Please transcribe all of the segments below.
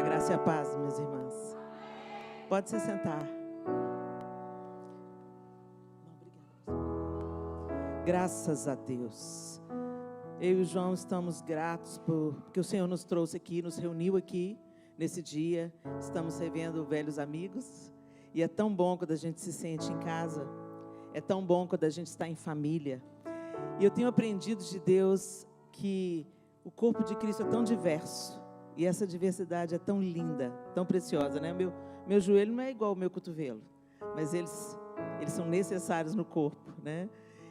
graça e a paz, minhas irmãs. Pode se sentar. Graças a Deus. Eu e o João estamos gratos porque o Senhor nos trouxe aqui, nos reuniu aqui nesse dia. Estamos revendo velhos amigos. E é tão bom quando a gente se sente em casa. É tão bom quando a gente está em família. E eu tenho aprendido de Deus que o corpo de Cristo é tão diverso. E essa diversidade é tão linda, tão preciosa, né? Meu joelho não é igual ao meu cotovelo, mas eles são necessários no corpo, né?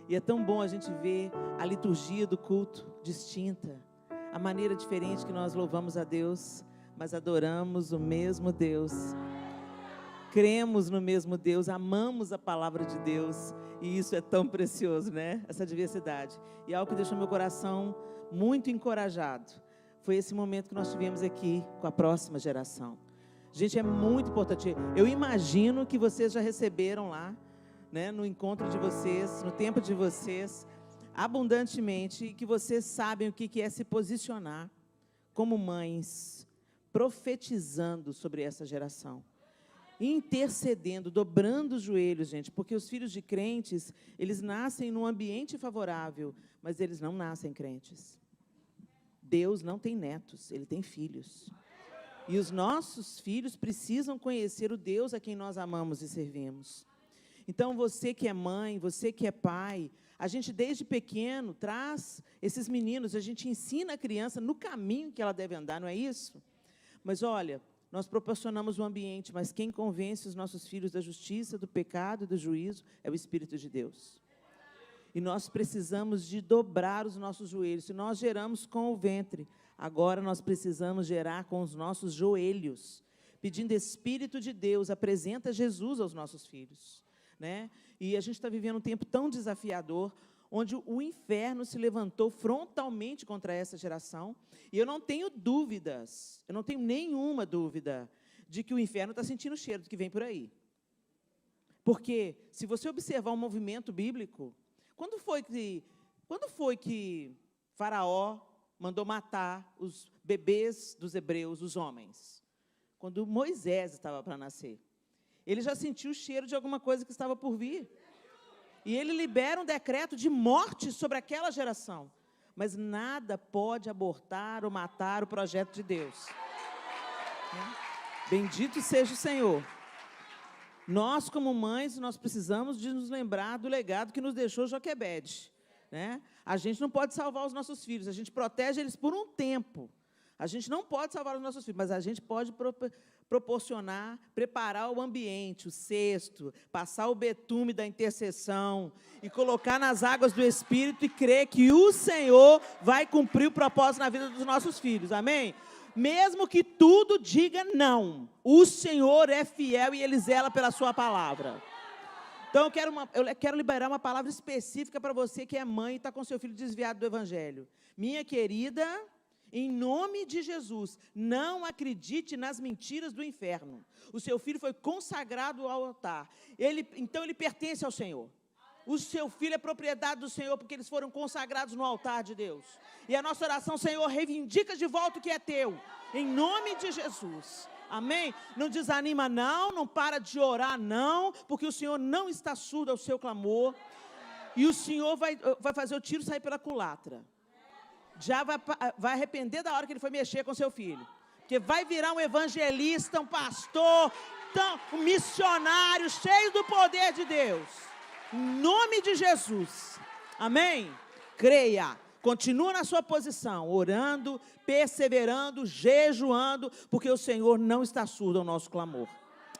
E é tão bom a gente ver a liturgia do culto distinta, a maneira diferente que nós louvamos a Deus, mas adoramos o mesmo Deus, cremos no mesmo Deus, amamos a palavra de Deus, e isso é tão precioso, né? Essa diversidade. E algo que deixou meu coração muito encorajado foi esse momento que nós tivemos aqui com a próxima geração. Gente, é muito importante. Eu imagino que vocês já receberam lá, né, no encontro de vocês, no tempo de vocês, abundantemente, e que vocês sabem o que é se posicionar como mães, profetizando sobre essa geração, intercedendo, dobrando os joelhos, gente, porque os filhos de crentes, eles nascem num ambiente favorável, mas eles não nascem crentes. Deus não tem netos, Ele tem filhos. E os nossos filhos precisam conhecer o Deus a quem nós amamos e servimos. Então, você que é mãe, você que é pai, a gente desde pequeno traz esses meninos, a gente ensina a criança no caminho que ela deve andar, não é isso? Mas olha, nós proporcionamos um ambiente, mas quem convence os nossos filhos da justiça, do pecado e do juízo é o Espírito de Deus. E nós precisamos de dobrar os nossos joelhos. Se nós geramos com o ventre, agora nós precisamos gerar com os nossos joelhos, pedindo Espírito de Deus, apresenta Jesus aos nossos filhos, né? E a gente está vivendo um tempo tão desafiador, onde o inferno se levantou frontalmente contra essa geração, e eu não tenho dúvidas, eu não tenho nenhuma dúvida, de que o inferno está sentindo o cheiro do que vem por aí. Porque, se você observar o movimento bíblico, quando foi que Faraó mandou matar os bebês dos hebreus, os homens? Quando Moisés estava para nascer. Ele já sentiu o cheiro de alguma coisa que estava por vir. E ele libera um decreto de morte sobre aquela geração. Mas nada pode abortar ou matar o projeto de Deus. Bendito seja o Senhor. Nós, como mães, nós precisamos de nos lembrar do legado que nos deixou Joquebede, né? A gente não pode salvar os nossos filhos, a gente protege eles por um tempo. A gente não pode salvar os nossos filhos, mas a gente pode proporcionar, preparar o ambiente, o cesto, passar o betume da intercessão e colocar nas águas do Espírito e crer que o Senhor vai cumprir o propósito na vida dos nossos filhos, amém? Mesmo que tudo diga não, o Senhor é fiel e Ele zela pela sua palavra. Então, eu quero liberar uma palavra específica para você que é mãe e está com seu filho desviado do Evangelho. Minha querida, em nome de Jesus, não acredite nas mentiras do inferno. O seu filho foi consagrado ao altar. Então, ele pertence ao Senhor. O seu filho é propriedade do Senhor, porque eles foram consagrados no altar de Deus. E a nossa oração, Senhor, reivindica de volta o que é teu, em nome de Jesus. Amém? Não desanima não para de orar não, porque o Senhor não está surdo ao seu clamor. E o Senhor vai fazer o tiro sair pela culatra. Já vai arrepender da hora que ele foi mexer com seu filho. Porque vai virar um evangelista, um pastor, um missionário, cheio do poder de Deus. Em nome de Jesus. Amém? Creia. Continua na sua posição, orando, perseverando, jejuando, porque o Senhor não está surdo ao nosso clamor.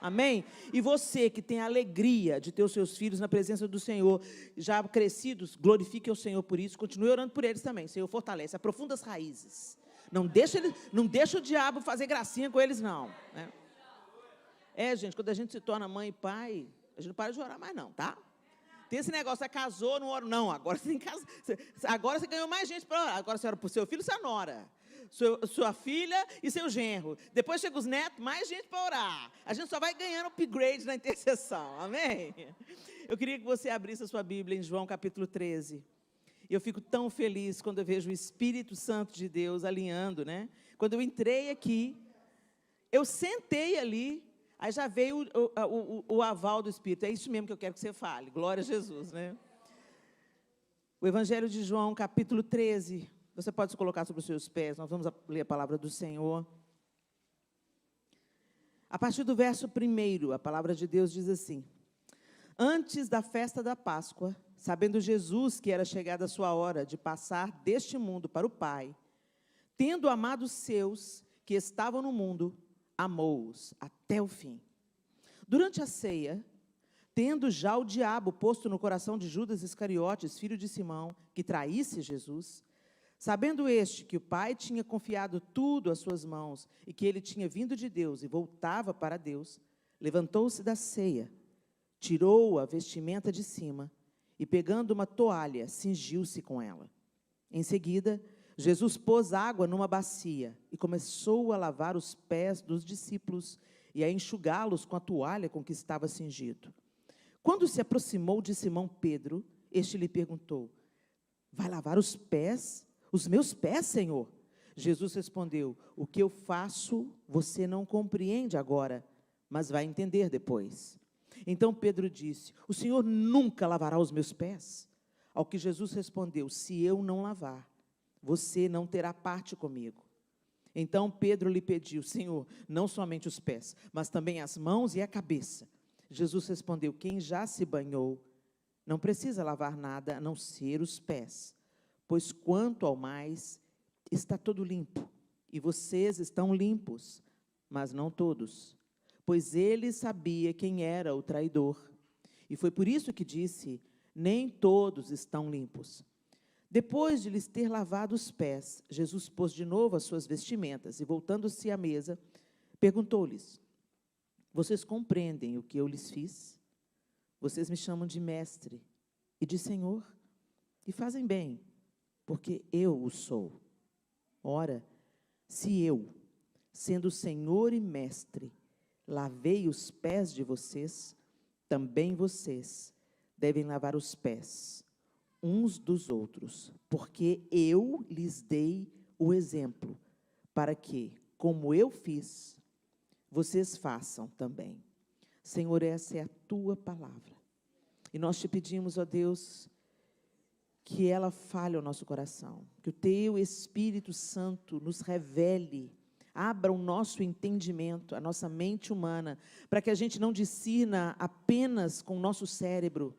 Amém? E você que tem a alegria de ter os seus filhos na presença do Senhor, já crescidos, glorifique o Senhor por isso, continue orando por eles também. Senhor, fortalece, aprofunda as raízes. Não deixa o diabo fazer gracinha com eles, não. Né? Gente, quando a gente se torna mãe e pai, a gente não para de orar mais não, tá? Tem esse negócio, você casou, não ora. Não, agora você tem casa. Agora você ganhou mais gente para orar. Agora você ora por seu filho e sua nora. Sua filha e seu genro. Depois chega os netos, mais gente para orar. A gente só vai ganhando upgrade na intercessão. Amém? Eu queria que você abrisse a sua Bíblia em João capítulo 13. E eu fico tão feliz quando eu vejo o Espírito Santo de Deus alinhando, né? Quando eu entrei aqui, eu sentei ali, aí já veio o aval do Espírito. É isso mesmo que eu quero que você fale. Glória a Jesus, né? O Evangelho de João, capítulo 13. Você pode se colocar sobre os seus pés. Nós vamos ler a palavra do Senhor. A partir do verso 1, a palavra de Deus diz assim: antes da festa da Páscoa, sabendo Jesus que era chegada a sua hora de passar deste mundo para o Pai, tendo amado os seus que estavam no mundo, amou-os até o fim. Durante a ceia, tendo já o diabo posto no coração de Judas Iscariotes, filho de Simão, que traísse Jesus, sabendo este que o Pai tinha confiado tudo às suas mãos e que ele tinha vindo de Deus e voltava para Deus, levantou-se da ceia, tirou a vestimenta de cima e, pegando uma toalha, cingiu-se com ela. Em seguida, Jesus pôs água numa bacia e começou a lavar os pés dos discípulos e a enxugá-los com a toalha com que estava cingido. Quando se aproximou de Simão Pedro, este lhe perguntou: vai lavar os pés? Os meus pés, Senhor? Jesus respondeu: o que eu faço você não compreende agora, mas vai entender depois. Então Pedro disse: o Senhor nunca lavará os meus pés? Ao que Jesus respondeu: se eu não lavar, você não terá parte comigo. Então Pedro lhe pediu: Senhor, não somente os pés, mas também as mãos e a cabeça. Jesus respondeu: quem já se banhou não precisa lavar nada a não ser os pés, pois quanto ao mais está todo limpo, e vocês estão limpos, mas não todos. Pois ele sabia quem era o traidor, e foi por isso que disse: nem todos estão limpos. Depois de lhes ter lavado os pés, Jesus pôs de novo as suas vestimentas, e voltando-se à mesa, perguntou-lhes: vocês compreendem o que eu lhes fiz? Vocês me chamam de mestre e de Senhor, e fazem bem, porque eu o sou. Ora, se eu, sendo Senhor e mestre, lavei os pés de vocês, também vocês devem lavar os pés uns dos outros, porque eu lhes dei o exemplo, para que, como eu fiz, vocês façam também. Senhor, essa é a tua palavra. E nós te pedimos, ó Deus, que ela fale ao nosso coração, que o teu Espírito Santo nos revele, abra o nosso entendimento, a nossa mente humana, para que a gente não discirna apenas com o nosso cérebro,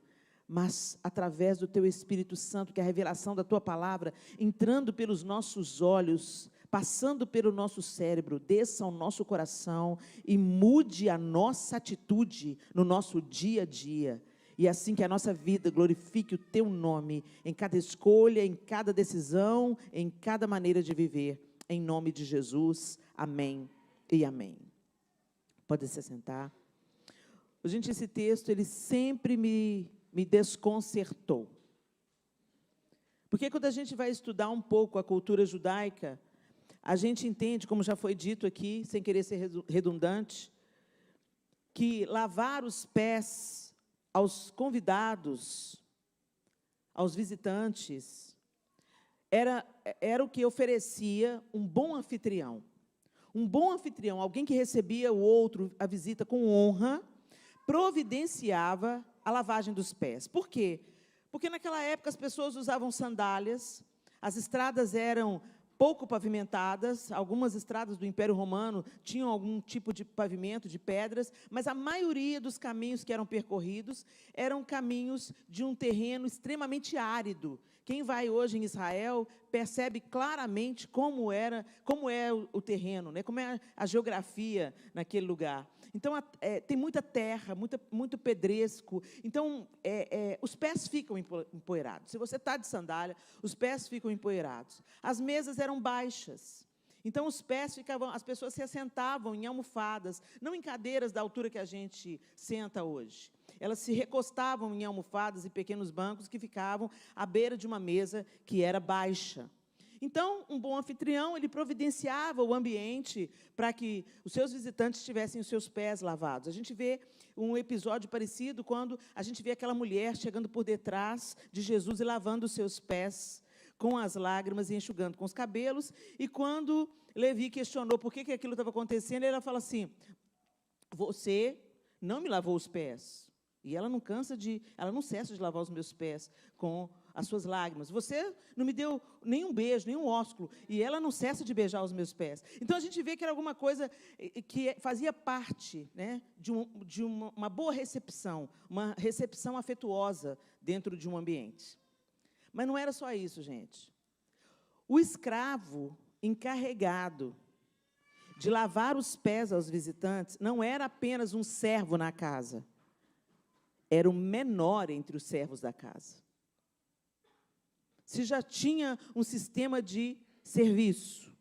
mas através do teu Espírito Santo, que é a revelação da tua palavra, entrando pelos nossos olhos, passando pelo nosso cérebro, desça ao nosso coração e mude a nossa atitude no nosso dia a dia. E assim que a nossa vida glorifique o teu nome, em cada escolha, em cada decisão, em cada maneira de viver. Em nome de Jesus, amém e amém. Pode se sentar. Gente, esse texto, ele sempre me desconcertou. Porque quando a gente vai estudar um pouco a cultura judaica, a gente entende, como já foi dito aqui, sem querer ser redundante, que lavar os pés aos convidados, aos visitantes, era o que oferecia um bom anfitrião. Um bom anfitrião, alguém que recebia o outro, a visita com honra, providenciava a lavagem dos pés. Por quê? Porque naquela época as pessoas usavam sandálias, as estradas eram pouco pavimentadas, algumas estradas do Império Romano tinham algum tipo de pavimento, de pedras, mas a maioria dos caminhos que eram percorridos eram caminhos de um terreno extremamente árido. Quem vai hoje em Israel percebe claramente como é o terreno, né? Como é a geografia naquele lugar. Então, tem muita terra, muito pedresco. Então, os pés ficam empoeirados. Se você está de sandália, os pés ficam empoeirados. As mesas eram baixas. Então, os pés ficavam, as pessoas se assentavam em almofadas, não em cadeiras da altura que a gente senta hoje. Elas se recostavam em almofadas e pequenos bancos que ficavam à beira de uma mesa que era baixa. Então, um bom anfitrião, ele providenciava o ambiente para que os seus visitantes tivessem os seus pés lavados. A gente vê um episódio parecido quando a gente vê aquela mulher chegando por detrás de Jesus e lavando os seus pés, com as lágrimas e enxugando com os cabelos. E quando Levi questionou por que aquilo estava acontecendo, ela fala assim: você não me lavou os pés. E ela não cessa de lavar os meus pés com as suas lágrimas. Você não me deu nenhum beijo, nenhum ósculo. E ela não cessa de beijar os meus pés. Então, a gente vê que era alguma coisa que fazia parte, né, de uma boa recepção, uma recepção afetuosa dentro de um ambiente. Mas não era só isso, gente. O escravo encarregado de lavar os pés aos visitantes não era apenas um servo na casa. Era o menor entre os servos da casa. Se já tinha um sistema de serviço,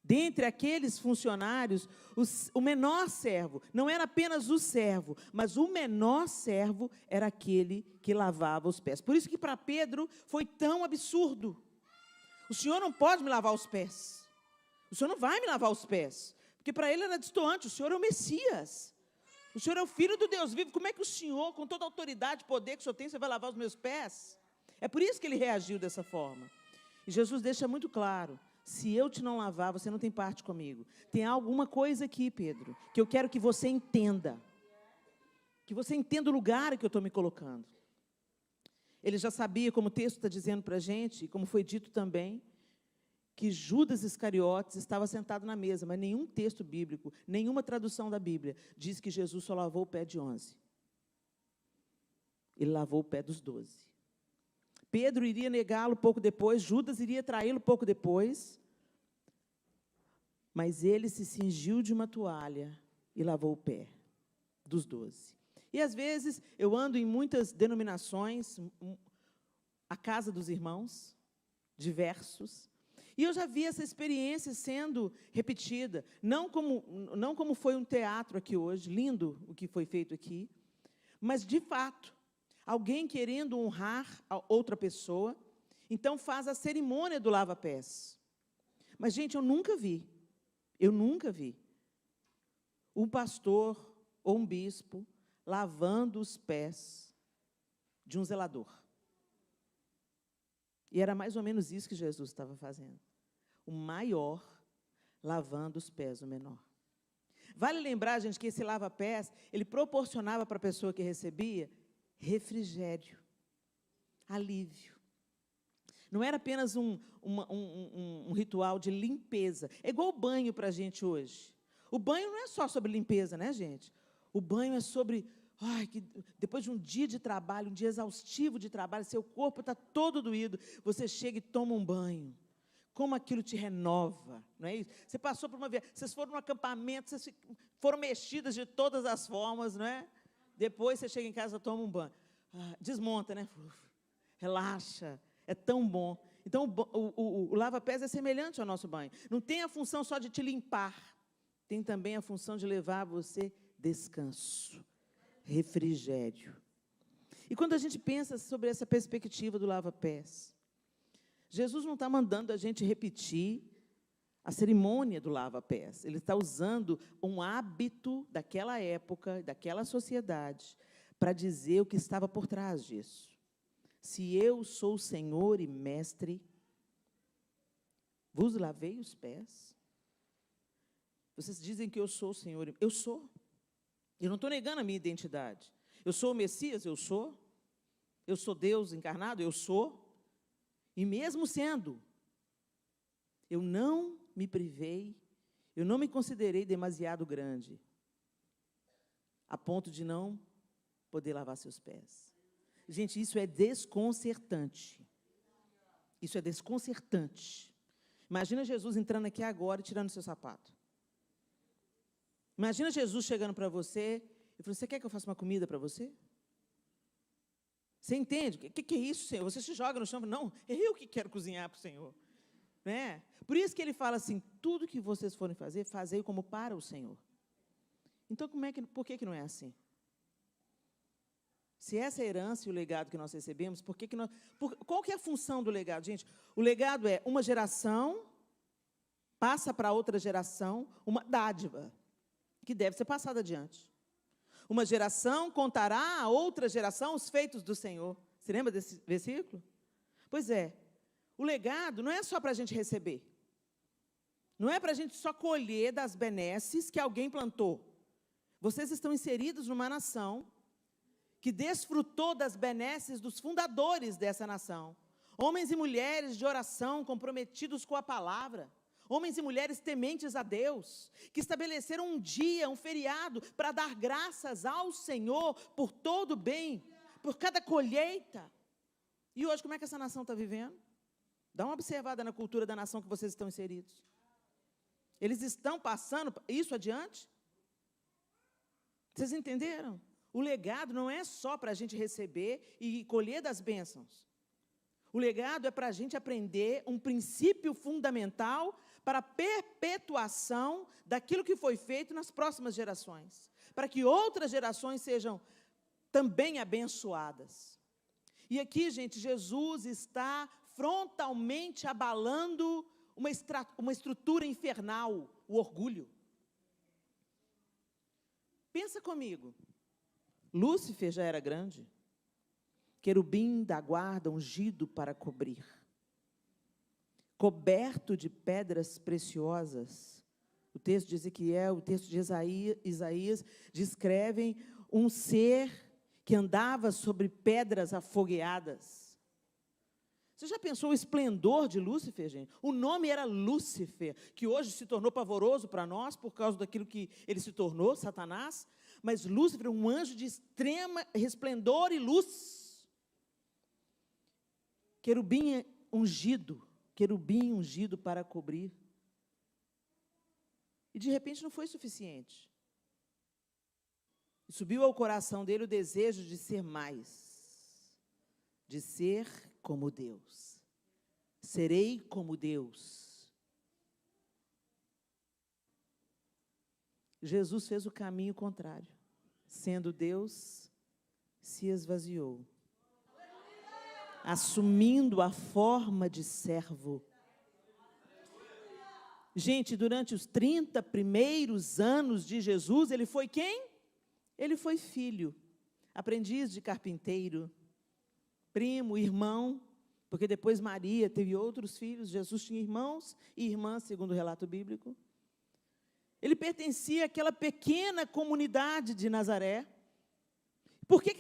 dentre aqueles funcionários, o menor servo, não era apenas o servo, mas o menor servo era aquele que lavava os pés. Por isso que para Pedro foi tão absurdo. O Senhor não pode me lavar os pés. O Senhor não vai me lavar os pés. Porque para ele era destoante, o Senhor é o Messias. O Senhor é o Filho do Deus vivo. Como é que o Senhor, com toda a autoridade e poder que o Senhor tem, você vai lavar os meus pés? É por isso que ele reagiu dessa forma. E Jesus deixa muito claro: se eu te não lavar, você não tem parte comigo. Tem alguma coisa aqui, Pedro, que eu quero que você entenda. Que você entenda o lugar que eu estou me colocando. Ele já sabia, como o texto está dizendo para a gente, e como foi dito também, que Judas Iscariotes estava sentado na mesa, mas nenhum texto bíblico, nenhuma tradução da Bíblia diz que Jesus só lavou o pé de 11. Ele lavou o pé dos 12. Pedro iria negá-lo pouco depois, Judas iria traí-lo pouco depois, mas ele se cingiu de uma toalha e lavou o pé dos 12. E, às vezes, eu ando em muitas denominações, a casa dos irmãos, diversos, e eu já vi essa experiência sendo repetida, não como foi um teatro aqui hoje, lindo o que foi feito aqui, mas, de fato, alguém querendo honrar a outra pessoa, então faz a cerimônia do lava-pés. Mas, gente, eu nunca vi um pastor ou um bispo lavando os pés de um zelador. E era mais ou menos isso que Jesus estava fazendo. O maior lavando os pés do menor. Vale lembrar, gente, que esse lava-pés, ele proporcionava para a pessoa que recebia refrigério, alívio. Não era apenas um ritual de limpeza. É igual o banho para a gente hoje. O banho não é só sobre limpeza, né, gente? O banho é sobre... que depois de um dia de trabalho, um dia exaustivo de trabalho, seu corpo está todo doído, você chega e toma um banho. Como aquilo te renova, não é isso? Você passou por uma viagem, vocês foram num acampamento, vocês foram mexidas de todas as formas, não é? Depois você chega em casa e toma um banho. Desmonta, né? Relaxa, é tão bom. Então, o lava-pés é semelhante ao nosso banho. Não tem a função só de te limpar, tem também a função de levar a você descanso, refrigério. E quando a gente pensa sobre essa perspectiva do lava-pés, Jesus não está mandando a gente repetir a cerimônia do lava-pés. Ele está usando um hábito daquela época, daquela sociedade, para dizer o que estava por trás disso. Se eu sou Senhor e Mestre, vos lavei os pés. Vocês dizem que eu sou o Senhor. Eu sou. Eu não estou negando a minha identidade. Eu sou o Messias, eu sou. Eu sou Deus encarnado, eu sou. E mesmo sendo, eu não me privei, eu não me considerei demasiado grande, a ponto de não poder lavar seus pés. Gente, isso é desconcertante. Isso é desconcertante. Imagina Jesus entrando aqui agora e tirando seu sapato. Imagina Jesus chegando para você e falando: você quer que eu faça uma comida para você? Você entende? O que é isso, Senhor? Você se joga no chão e fala: não, é eu que quero cozinhar para o Senhor. Né? Por isso que ele fala assim: tudo que vocês forem fazer, fazei como para o Senhor. Então, por que não é assim? Se essa é a herança e o legado que nós recebemos, qual que é a função do legado? Gente, o legado é uma geração passa para outra geração uma dádiva que deve ser passada adiante. Uma geração contará a outra geração os feitos do Senhor. Você lembra desse versículo? Pois é, O legado não é só para a gente receber. Não é para a gente só colher das benesses que alguém plantou. Vocês estão inseridos numa nação que desfrutou das benesses dos fundadores dessa nação. Homens e mulheres de oração comprometidos com a palavra. Homens e mulheres tementes a Deus, que estabeleceram um dia, um feriado, para dar graças ao Senhor por todo o bem, por cada colheita. E hoje, como é que essa nação está vivendo? Dá uma observada na cultura da nação que vocês estão inseridos. Eles estão passando isso adiante? Vocês entenderam? O legado não é só para a gente receber e colher das bênçãos. O legado é para a gente aprender um princípio fundamental para a perpetuação daquilo que foi feito nas próximas gerações, para que outras gerações sejam também abençoadas. E aqui, gente, Jesus está frontalmente abalando uma estrutura infernal, o orgulho. Pensa comigo, Lúcifer já era grande, querubim da guarda ungido para cobrir, coberto de pedras preciosas. O texto de Ezequiel, o texto de Isaías descrevem um ser que andava sobre pedras afogueadas. Você já pensou o esplendor de Lúcifer, gente? O nome era Lúcifer, que hoje se tornou pavoroso para nós por causa daquilo que ele se tornou, Satanás. Mas Lúcifer, um anjo de extrema resplendor e luz. Querubim ungido para cobrir. E de repente não foi suficiente. E subiu ao coração dele o desejo de ser mais, de ser como Deus. Serei como Deus. Jesus fez o caminho contrário. Sendo Deus, se esvaziou, assumindo a forma de servo. Gente, durante os 30 primeiros anos de Jesus, ele foi quem? Ele foi filho, aprendiz de carpinteiro, primo, irmão, porque depois Maria teve outros filhos, Jesus tinha irmãos e irmãs, segundo o relato bíblico. Ele pertencia àquela pequena comunidade de Nazaré. Por que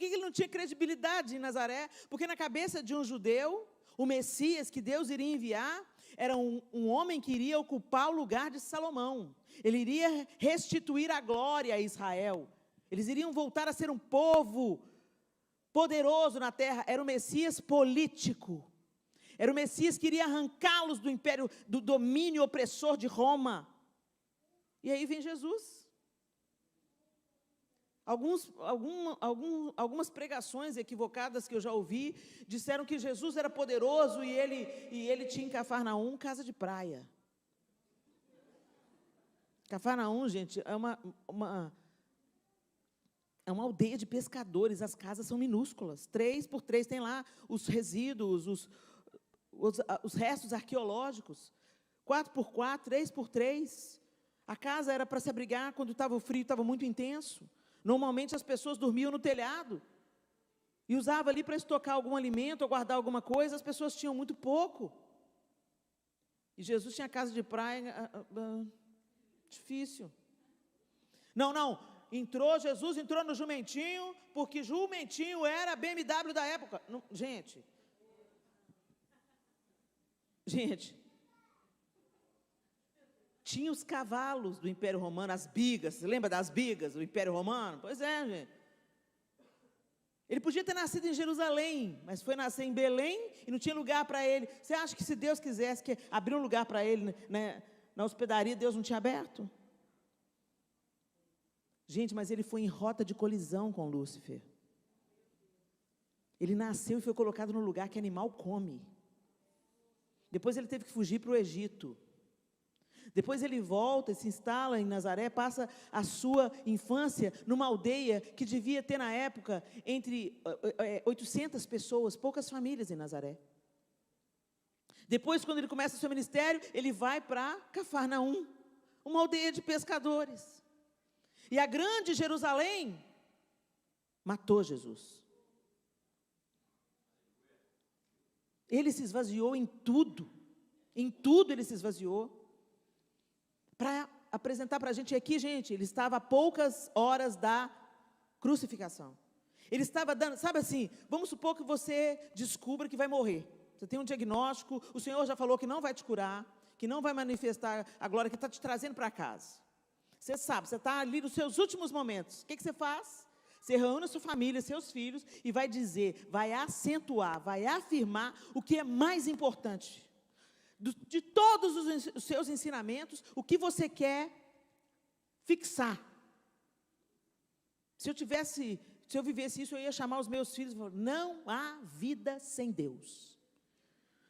ele não tinha credibilidade em Nazaré? Porque na cabeça de um judeu, o Messias que Deus iria enviar, era um homem que iria ocupar o lugar de Salomão. Ele iria restituir a glória a Israel. Eles iriam voltar a ser um povo poderoso na terra. Era o Messias político. Era o Messias que iria arrancá-los do império, do domínio opressor de Roma. E aí vem Jesus. Algumas pregações equivocadas que eu já ouvi disseram que Jesus era poderoso e ele tinha em Cafarnaum casa de praia. Cafarnaum, gente, é uma aldeia de pescadores. As casas são minúsculas, 3x3, tem lá os resíduos, os restos arqueológicos, 4x4, 3x3. A casa era para se abrigar quando estava o frio, estava muito intenso. Normalmente as pessoas dormiam no telhado e usavam ali para estocar algum alimento ou guardar alguma coisa. As pessoas tinham muito pouco. E Jesus tinha casa de praia, difícil. Não, Jesus entrou no jumentinho, porque jumentinho era a BMW da época. Não, gente, tinha os cavalos do Império Romano, as bigas. Você lembra das bigas do Império Romano? Pois é, gente. Ele podia ter nascido em Jerusalém, mas foi nascer em Belém e não tinha lugar para ele. Você acha que se Deus quisesse abrir um lugar para ele, né, na hospedaria, Deus não tinha aberto? Gente, mas ele foi em rota de colisão com Lúcifer. Ele nasceu e foi colocado no lugar que animal come. Depois ele teve que fugir para o Egito. Depois ele volta e se instala em Nazaré, passa a sua infância numa aldeia que devia ter na época entre 800 pessoas, poucas famílias em Nazaré. Depois, quando ele começa o seu ministério, ele vai para Cafarnaum, uma aldeia de pescadores. E a grande Jerusalém matou Jesus. Ele se esvaziou em tudo ele se esvaziou, para apresentar para a gente aqui, gente, ele estava a poucas horas da crucificação. Ele estava dando, sabe assim, vamos supor que você descubra que vai morrer. Você tem um diagnóstico, o Senhor já falou que não vai te curar, que não vai manifestar a glória, que está te trazendo para casa. Você sabe, você está ali nos seus últimos momentos. O que você faz? Você reúne a sua família, seus filhos, e vai dizer, vai acentuar, vai afirmar o que é mais importante. De todos os seus ensinamentos, o que você quer fixar. Se eu vivesse isso, eu ia chamar os meus filhos e falar, não há vida sem Deus.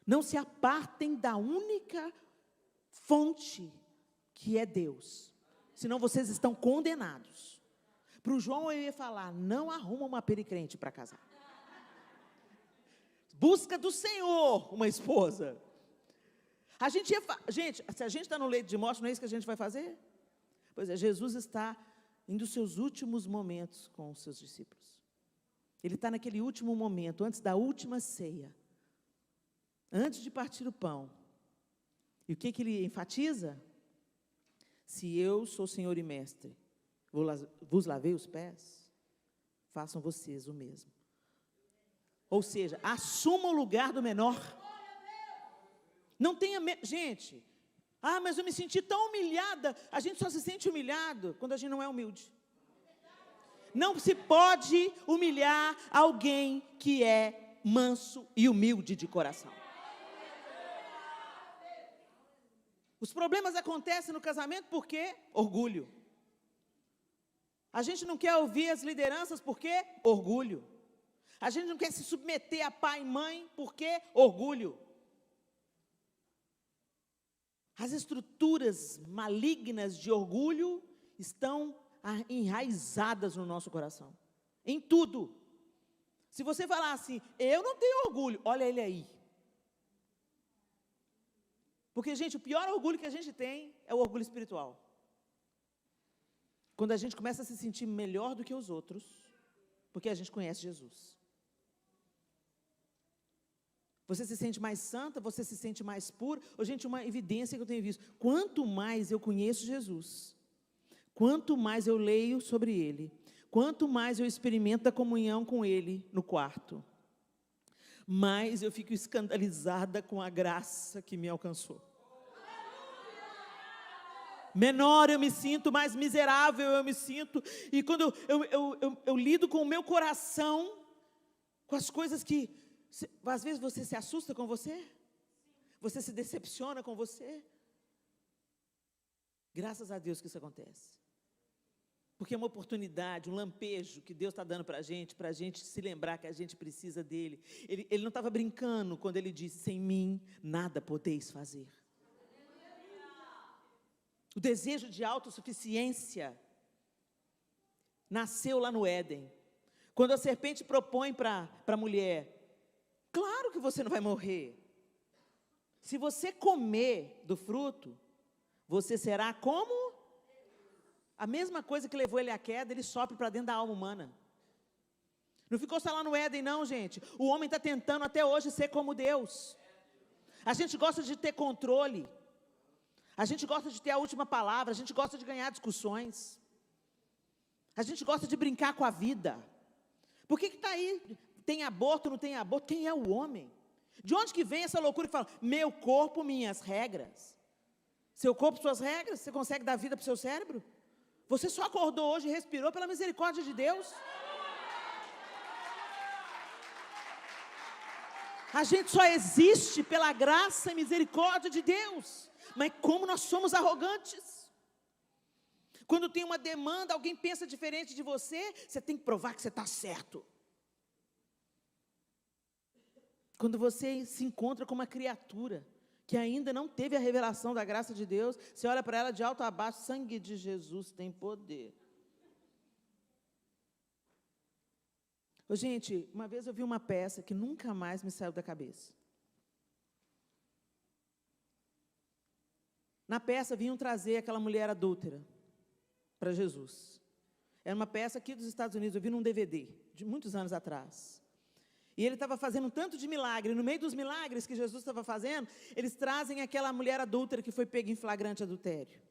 Não se apartem da única fonte que é Deus. Senão vocês estão condenados. Para o João eu ia falar, não arruma uma pericrente para casar. Busca do Senhor uma esposa. Gente, se a gente está no leito de morte, não é isso que a gente vai fazer? Pois é, Jesus está em dos seus últimos momentos com os seus discípulos. Ele está naquele último momento, antes da última ceia. Antes de partir o pão. E o que ele enfatiza? Se eu sou Senhor e Mestre, vos lavei os pés, façam vocês o mesmo. Ou seja, assuma o lugar do menor. Não tenha medo, gente. Mas eu me senti tão humilhada. A gente só se sente humilhado quando a gente não é humilde. Não se pode humilhar alguém que é manso e humilde de coração. Os problemas acontecem no casamento por quê? Orgulho. A gente não quer ouvir as lideranças por quê? Orgulho. A gente não quer se submeter a pai e mãe por quê? Orgulho. As estruturas malignas de orgulho estão enraizadas no nosso coração. Em tudo. Se você falar assim, eu não tenho orgulho, olha ele aí. Porque, gente, o pior orgulho que a gente tem é o orgulho espiritual. Quando a gente começa a se sentir melhor do que os outros, porque a gente conhece Jesus. Você se sente mais santa, você se sente mais pura. Gente, uma evidência que eu tenho visto. Quanto mais eu conheço Jesus, quanto mais eu leio sobre Ele, quanto mais eu experimento a comunhão com Ele no quarto, mais eu fico escandalizada com a graça que me alcançou. Menor eu me sinto, mais miserável eu me sinto. E quando eu lido com o meu coração, com as coisas que... Às vezes você se assusta com você? Você se decepciona com você? Graças a Deus que isso acontece. Porque é uma oportunidade, um lampejo que Deus está dando para a gente se lembrar que a gente precisa dEle. Ele não estava brincando quando Ele disse, sem mim nada podeis fazer. O desejo de autossuficiência nasceu lá no Éden. Quando a serpente propõe para a mulher, claro que você não vai morrer. Se você comer do fruto, você será como? A mesma coisa que levou ele à queda, ele sopra para dentro da alma humana. Não ficou só lá no Éden, não, gente. O homem está tentando até hoje ser como Deus. A gente gosta de ter controle. A gente gosta de ter a última palavra. A gente gosta de ganhar discussões. A gente gosta de brincar com a vida. Por que está aí? Tem aborto, não tem aborto? Quem é o homem? De onde que vem essa loucura que fala, meu corpo, minhas regras? Seu corpo, suas regras? Você consegue dar vida para o seu cérebro? Você só acordou hoje e respirou pela misericórdia de Deus? A gente só existe pela graça e misericórdia de Deus. Mas como nós somos arrogantes. Quando tem uma demanda, alguém pensa diferente de você, você tem que provar que você está certo. Quando você se encontra com uma criatura que ainda não teve a revelação da graça de Deus, você olha para ela de alto a baixo, sangue de Jesus tem poder. Gente, uma vez eu vi uma peça que nunca mais me saiu da cabeça. Na peça vinham trazer aquela mulher adúltera para Jesus. Era uma peça aqui dos Estados Unidos, eu vi num DVD, de muitos anos atrás. E ele estava fazendo um tanto de milagre. No meio dos milagres que Jesus estava fazendo, eles trazem aquela mulher adúltera que foi pega em flagrante adultério.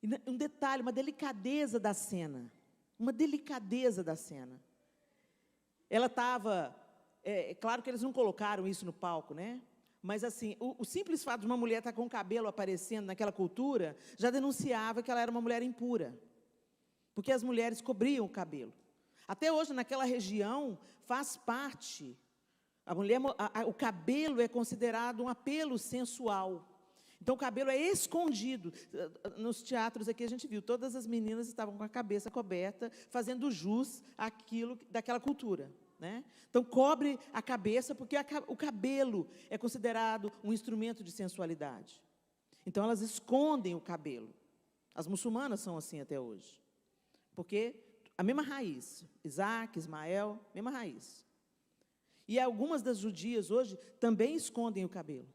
E um detalhe, uma delicadeza da cena. Uma delicadeza da cena. Ela estava... claro que eles não colocaram isso no palco, né? Mas assim, o simples fato de uma mulher estar com o cabelo aparecendo naquela cultura, já denunciava que ela era uma mulher impura. Porque as mulheres cobriam o cabelo. Até hoje, naquela região, faz parte. O cabelo é considerado um apelo sensual. Então, o cabelo é escondido. Nos teatros aqui, a gente viu, todas as meninas estavam com a cabeça coberta, fazendo jus àquilo daquela cultura. Né? Então, cobre a cabeça, porque o cabelo é considerado um instrumento de sensualidade. Então, elas escondem o cabelo. As muçulmanas são assim até hoje. Porque a mesma raiz, Isaac, Ismael, mesma raiz. E algumas das judias hoje também escondem o cabelo.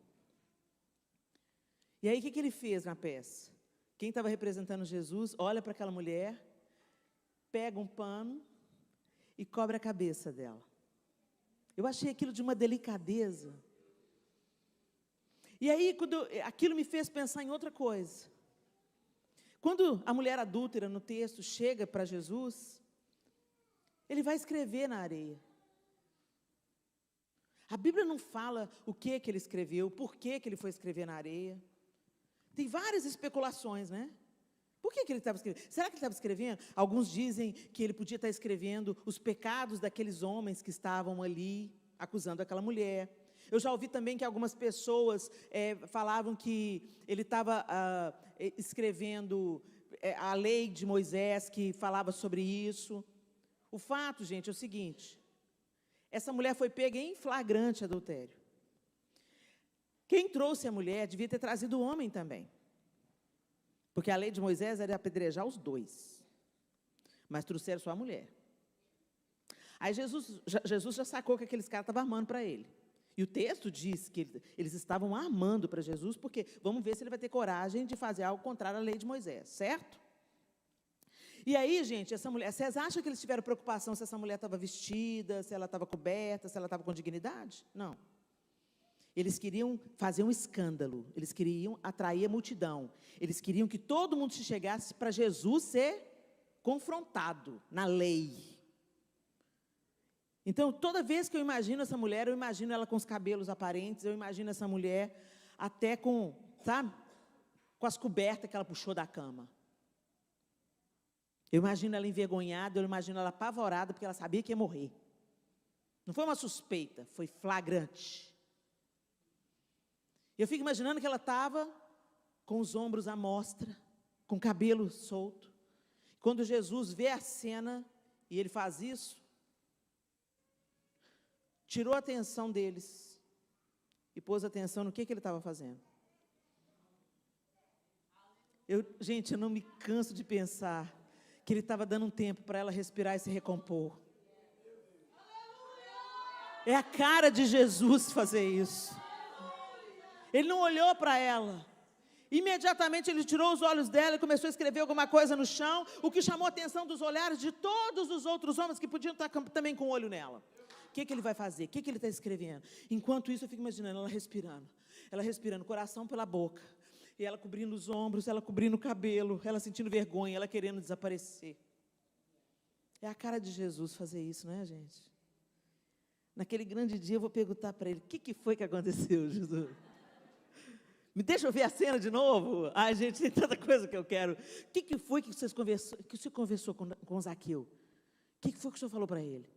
E aí, o que ele fez na peça? Quem estava representando Jesus, olha para aquela mulher, pega um pano e cobre a cabeça dela. Eu achei aquilo de uma delicadeza. E aí, aquilo me fez pensar em outra coisa. Quando a mulher adúltera, no texto, chega para Jesus, ele vai escrever na areia. A Bíblia não fala o que ele escreveu, por que ele foi escrever na areia. Tem várias especulações, né? Por que ele estava escrevendo? Será que ele estava escrevendo? Alguns dizem que ele podia estar escrevendo os pecados daqueles homens que estavam ali, acusando aquela mulher. Eu já ouvi também que algumas pessoas falavam que ele estava escrevendo a lei de Moisés, que falava sobre isso. O fato, gente, é o seguinte: essa mulher foi pega em flagrante adultério. Quem trouxe a mulher devia ter trazido o homem também. Porque a lei de Moisés era apedrejar os dois. Mas trouxeram só a mulher. Aí Jesus já sacou que aqueles caras estavam armando para ele. E o texto diz que eles estavam armando para Jesus, porque vamos ver se ele vai ter coragem de fazer algo contrário à lei de Moisés, certo? E aí, gente, essa mulher, vocês acham que eles tiveram preocupação se essa mulher estava vestida, se ela estava coberta, se ela estava com dignidade? Não. Eles queriam fazer um escândalo, eles queriam atrair a multidão, eles queriam que todo mundo se chegasse para Jesus ser confrontado na lei. Então, toda vez que eu imagino essa mulher, eu imagino ela com os cabelos aparentes, eu imagino essa mulher até com, sabe, com as cobertas que ela puxou da cama. Eu imagino ela envergonhada, eu imagino ela apavorada, porque ela sabia que ia morrer. Não foi uma suspeita, foi flagrante. Eu fico imaginando que ela estava com os ombros à mostra, com o cabelo solto. Quando Jesus vê a cena, e ele faz isso, tirou a atenção deles e pôs atenção no que ele estava fazendo. Gente, eu não me canso de pensar que ele estava dando um tempo para ela respirar e se recompor. É a cara de Jesus fazer isso. Ele não olhou para ela. Imediatamente ele tirou os olhos dela e começou a escrever alguma coisa no chão, o que chamou a atenção dos olhares de todos os outros homens que podiam estar também com o olho nela. O que ele vai fazer? O que ele está escrevendo? Enquanto isso, eu fico imaginando ela respirando, coração pela boca, e ela cobrindo os ombros, ela cobrindo o cabelo, ela sentindo vergonha, ela querendo desaparecer. É a cara de Jesus fazer isso, não é, gente? Naquele grande dia eu vou perguntar para ele: o que foi que aconteceu, Jesus? Me deixa eu ver a cena de novo? Ai, gente, tem tanta coisa que eu quero. O que foi que você conversou com Zaqueu? O que foi que o senhor falou para ele?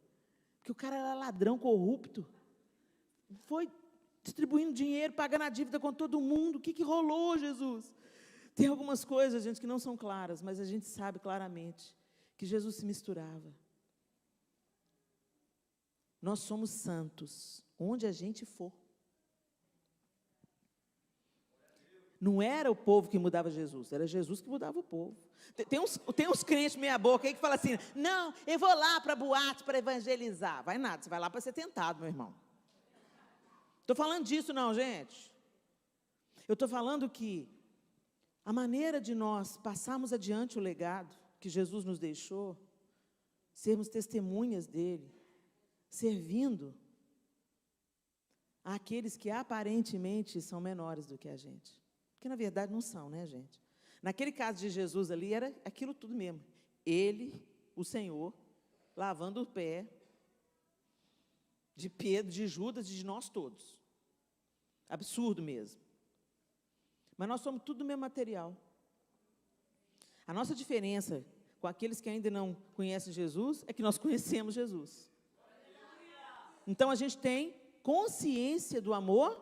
Porque o cara era ladrão corrupto. Foi distribuindo dinheiro, pagando a dívida com todo mundo. O que rolou, Jesus? Tem algumas coisas, gente, que não são claras, mas a gente sabe claramente que Jesus se misturava. Nós somos santos, onde a gente for. Não era o povo que mudava Jesus, era Jesus que mudava o povo. Tem uns crentes meia boca aí que falam assim: não, eu vou lá para boate para evangelizar. Vai nada, você vai lá para ser tentado, meu irmão. Estou falando disso não, gente. Eu estou falando que a maneira de nós passarmos adiante o legado que Jesus nos deixou, sermos testemunhas dele, servindo àqueles que aparentemente são menores do que a gente. Porque, na verdade, não são, né, gente? Naquele caso de Jesus ali, era aquilo tudo mesmo. Ele, o Senhor, lavando o pé de Pedro, de Judas e de nós todos. Absurdo mesmo. Mas nós somos tudo do mesmo material. A nossa diferença com aqueles que ainda não conhecem Jesus é que nós conhecemos Jesus. Então a gente tem consciência do amor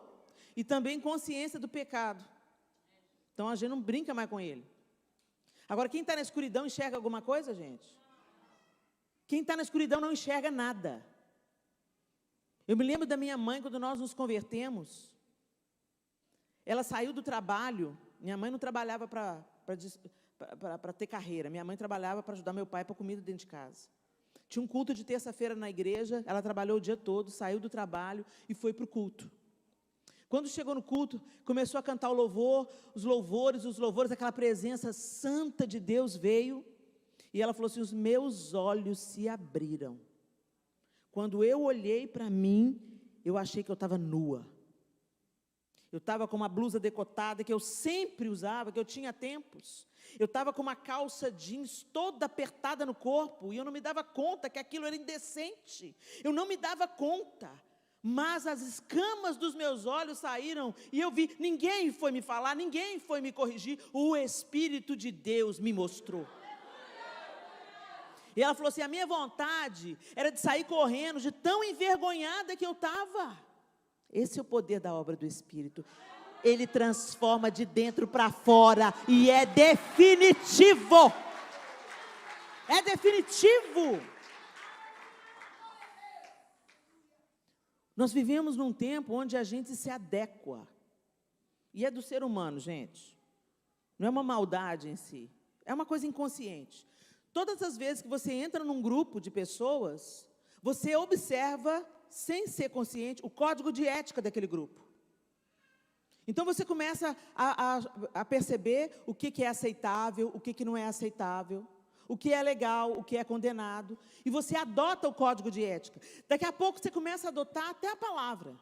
e também consciência do pecado. Então a gente não brinca mais com ele. Agora, quem está na escuridão enxerga alguma coisa, gente? Quem está na escuridão não enxerga nada. Eu me lembro da minha mãe, quando nós nos convertemos. Ela saiu do trabalho. Minha mãe não trabalhava para ter carreira. Minha mãe trabalhava para ajudar meu pai para comida dentro de casa. Tinha um culto de terça-feira na igreja. Ela trabalhou o dia todo, saiu do trabalho e foi para o culto. Quando chegou no culto, começou a cantar o louvor, os louvores, aquela presença santa de Deus veio. E ela falou assim: os meus olhos se abriram. Quando eu olhei para mim, eu achei que eu estava nua. Eu estava com uma blusa decotada, que eu sempre usava, que eu tinha tempos. Eu estava com uma calça jeans toda apertada no corpo, e eu não me dava conta que aquilo era indecente. Eu não me dava conta. Mas as escamas dos meus olhos saíram, e eu vi, ninguém foi me falar, ninguém foi me corrigir, o Espírito de Deus me mostrou. E ela falou assim: a minha vontade era de sair correndo, de tão envergonhada que eu estava. Esse é o poder da obra do Espírito. Ele transforma de dentro para fora, e é definitivo. É definitivo. Nós vivemos num tempo onde a gente se adequa. E é do ser humano, gente. Não é uma maldade em si. É uma coisa inconsciente. Todas as vezes que você entra num grupo de pessoas, você observa, sem ser consciente, o código de ética daquele grupo. Então você começa a perceber o que é aceitável, o que não é aceitável. O que é legal, o que é condenado, e você adota o código de ética. Daqui a pouco você começa a adotar até a palavra.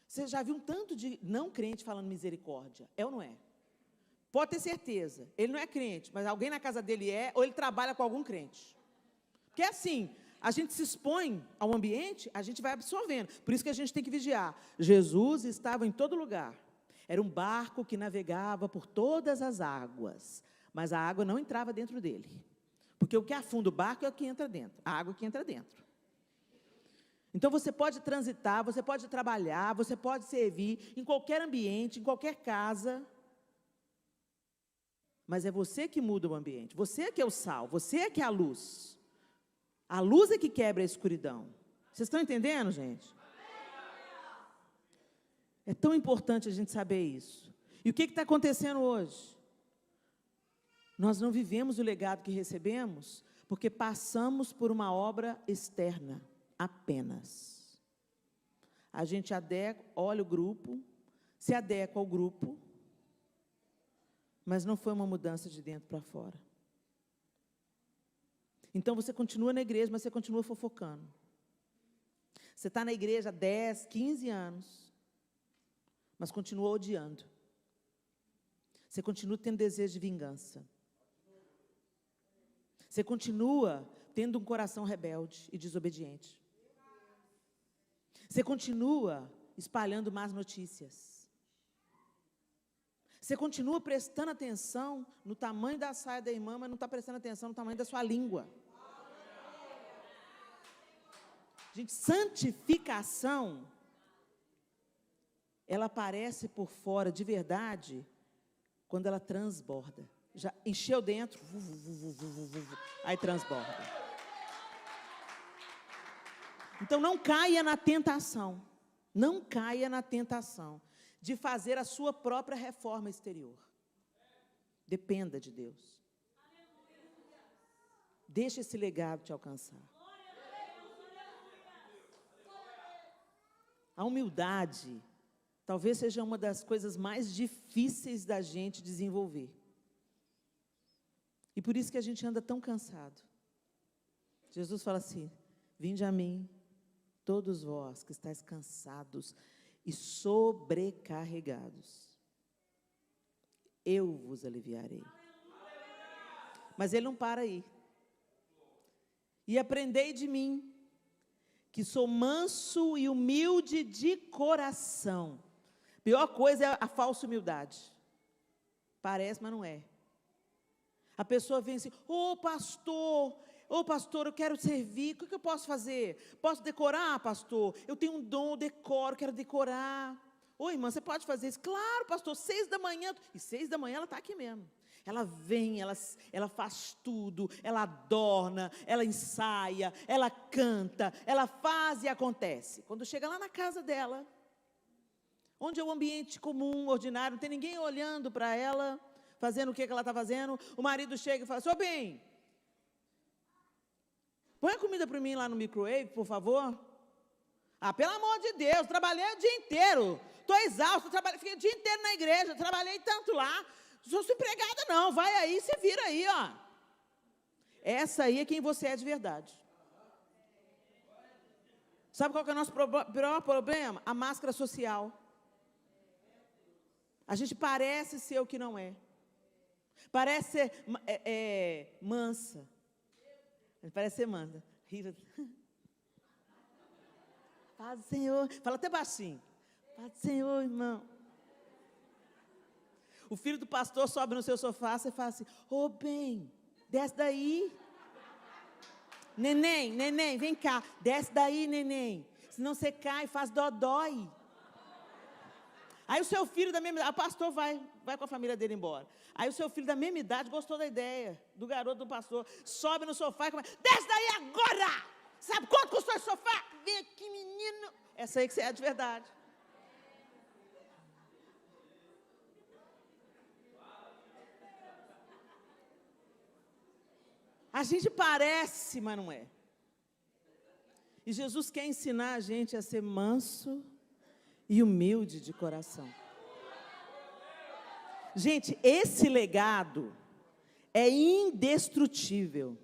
Você já viu um tanto de não crente falando misericórdia? É ou não é? Pode ter certeza, ele não é crente, mas alguém na casa dele é, ou ele trabalha com algum crente. Porque é assim, a gente se expõe ao ambiente, a gente vai absorvendo. Por isso que a gente tem que vigiar. Jesus estava em todo lugar. Era um barco que navegava por todas as águas, mas a água não entrava dentro dele. Porque o que afunda o barco é o que entra dentro, a água que entra dentro. Então você pode transitar, você pode trabalhar, você pode servir em qualquer ambiente, em qualquer casa. Mas é você que muda o ambiente, você é que é o sal, você é que é a luz. A luz é que quebra a escuridão. Vocês estão entendendo, gente? É tão importante a gente saber isso. E o que está acontecendo hoje? Nós não vivemos o legado que recebemos porque passamos por uma obra externa apenas. A gente olha o grupo, se adequa ao grupo, mas não foi uma mudança de dentro para fora. Então você continua na igreja, mas você continua fofocando. Você está na igreja há 10, 15 anos, mas continua odiando. Você continua tendo desejo de vingança. Você continua tendo um coração rebelde e desobediente. Você continua espalhando más notícias. Você continua prestando atenção no tamanho da saia da irmã, mas não está prestando atenção no tamanho da sua língua. Gente, santificação, ela aparece por fora de verdade quando ela transborda. Já encheu dentro, aí transborda. Então não caia na tentação, não caia na tentação de fazer a sua própria reforma exterior. Dependa de Deus. Deixa esse legado te alcançar. A humildade talvez seja uma das coisas mais difíceis da gente desenvolver. E por isso que a gente anda tão cansado. Jesus fala assim: vinde a mim, todos vós que estáis cansados e sobrecarregados, eu vos aliviarei. Mas ele não para aí. E aprendei de mim, que sou manso e humilde de coração. Pior coisa é a falsa humildade. Parece, mas não é. A pessoa vem assim, ô pastor, eu quero servir, o que eu posso fazer? Posso decorar, pastor? Eu tenho um dom, eu decoro, quero decorar. Ô irmã, você pode fazer isso? Claro, pastor, 6 da manhã. E 6 da manhã ela está aqui mesmo. Ela vem, ela faz tudo, ela adorna, ela ensaia, ela canta, ela faz e acontece. Quando chega lá na casa dela, onde é um ambiente comum, ordinário, não tem ninguém olhando para ela, fazendo o que ela está fazendo, o marido chega e fala, "Seu bem, põe a comida para mim lá no microwave, por favor." Ah, pelo amor de Deus, trabalhei o dia inteiro, estou exausto, fiquei o dia inteiro na igreja, trabalhei tanto lá, não sou empregada não, vai aí, se vira aí, ó. Essa aí é quem você é de verdade. Sabe qual que é o nosso pior problema? A máscara social. A gente parece ser o que não é. Parece ser mansa. Parece ser mansa. Paz do Senhor. Fala até baixinho. Paz do Senhor, irmão. O filho do pastor sobe no seu sofá, você fala assim, ô bem, desce daí. Neném, vem cá, desce daí, neném. Senão você cai e faz dodói. Aí o seu filho da mesma idade, o pastor vai com a família dele embora. Aí o seu filho da mesma idade gostou da ideia do garoto do pastor, sobe no sofá e começa, desce daí agora! Sabe quanto custou esse sofá? Vem aqui, menino. Essa aí que você é de verdade. A gente parece, mas não é. E Jesus quer ensinar a gente a ser manso e humilde de coração. Gente, esse legado é indestrutível,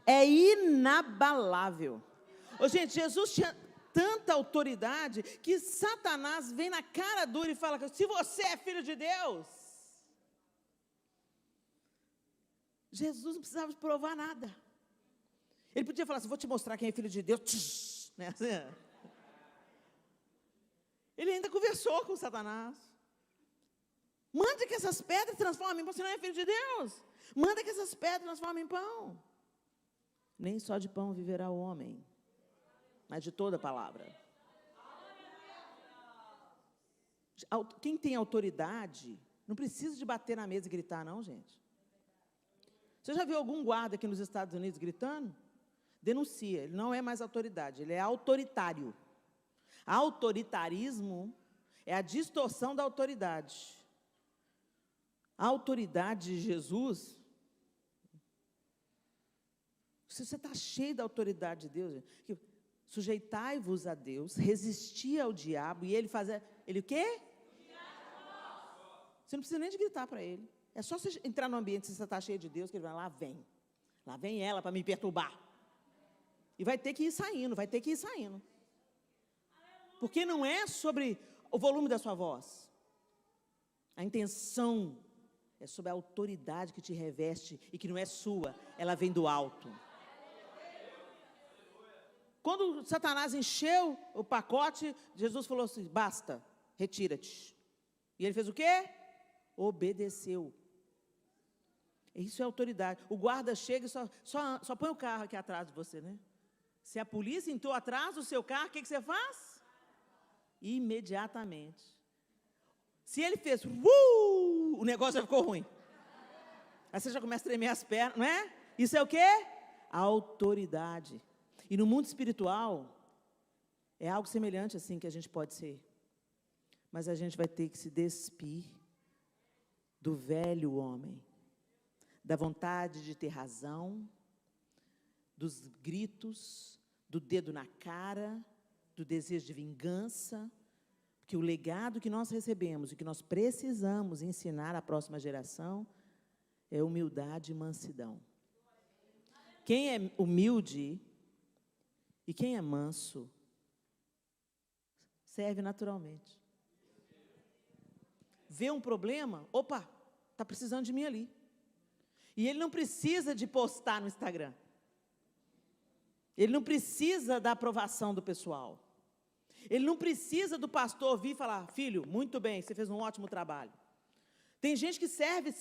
é inabalável. Ô, gente, Jesus tinha tanta autoridade que Satanás vem na cara dura e fala, se você é filho de Deus, Jesus não precisava provar nada. Ele podia falar assim, vou te mostrar quem é filho de Deus. Né? Ele ainda conversou com Satanás. Manda que essas pedras transformem em pão, você não é filho de Deus. Manda que essas pedras transformem em pão. Nem só de pão viverá o homem, mas de toda a palavra. Quem tem autoridade, não precisa de bater na mesa e gritar, não, gente. Você já viu algum guarda aqui nos Estados Unidos gritando? Denuncia, ele não é mais autoridade, ele é autoritário. Autoritarismo é a distorção da autoridade. A autoridade de Jesus, se você está cheio da autoridade de Deus, sujeitai-vos a Deus, resisti ao diabo, e ele fazia, ele o quê? Você não precisa nem de gritar para ele. É só você entrar no ambiente, se você está cheio de Deus, que ele vai lá vem ela para me perturbar. E vai ter que ir saindo, Porque não é sobre o volume da sua voz. A intenção é sobre a autoridade que te reveste e que não é sua, ela vem do alto. Quando Satanás encheu o pacote, Jesus falou assim, basta, retira-te. E ele fez o quê? Obedeceu. Isso é autoridade. O guarda chega e só põe o carro aqui atrás de você, né? Se a polícia entrou atrás do seu carro, o que você faz? Imediatamente. Se ele fez, o negócio já ficou ruim. Aí você já começa a tremer as pernas, não é? Isso é o quê? Autoridade. E no mundo espiritual, é algo semelhante assim que a gente pode ser. Mas a gente vai ter que se despir do velho homem, da vontade de ter razão, dos gritos, do dedo na cara, do desejo de vingança, porque o legado que nós recebemos e que nós precisamos ensinar à próxima geração é humildade e mansidão. Quem é humilde e quem é manso serve naturalmente. Vê um problema, opa, está precisando de mim ali. E ele não precisa de postar no Instagram. Ele não precisa da aprovação do pessoal. Ele não precisa do pastor vir e falar, filho, muito bem, você fez um ótimo trabalho. Tem gente que serve.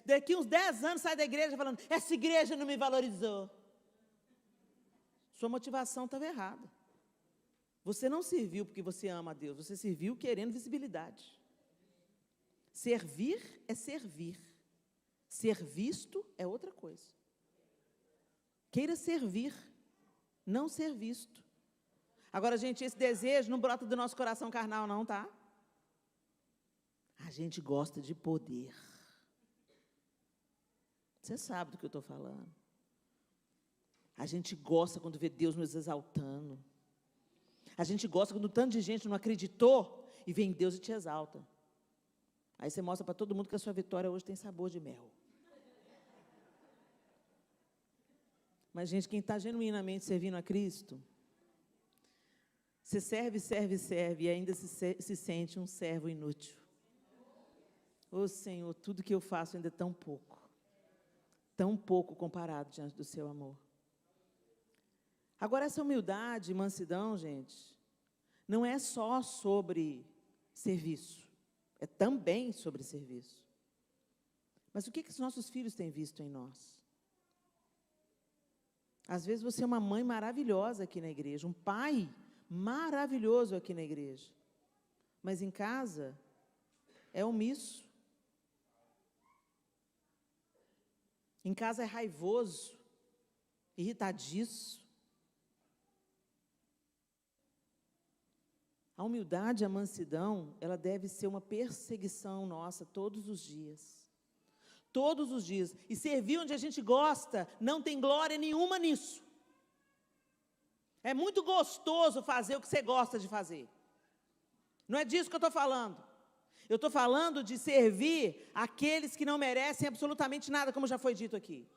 Daqui uns 10 anos sai da igreja falando, essa igreja não me valorizou. Sua motivação estava errada. Você não serviu porque você ama a Deus, você serviu querendo visibilidade. Servir é servir. Ser visto é outra coisa. Queira servir, não ser visto. Agora, gente, esse desejo não brota do nosso coração carnal, não, tá? A gente gosta de poder. Você sabe do que eu estou falando. A gente gosta quando vê Deus nos exaltando. A gente gosta quando tanto de gente não acreditou e vem Deus e te exalta. Aí você mostra para todo mundo que a sua vitória hoje tem sabor de mel. Mas, gente, quem está genuinamente servindo a Cristo, você serve e ainda se sente um servo inútil. Ô Senhor, tudo que eu faço ainda é tão pouco comparado diante do seu amor. Agora, essa humildade e mansidão, gente, não é só sobre serviço, é também sobre serviço. Mas o que os nossos filhos têm visto em nós? Às vezes você é uma mãe maravilhosa aqui na igreja, um pai maravilhoso aqui na igreja, mas em casa é omisso. Em casa é raivoso, irritadiço. A humildade e a mansidão, ela deve ser uma perseguição nossa todos os dias. Todos os dias. E servir onde a gente gosta, não tem glória nenhuma nisso. É muito gostoso fazer o que você gosta de fazer. Não é disso que eu estou falando. Eu estou falando de servir aqueles que não merecem absolutamente nada, como já foi dito aqui.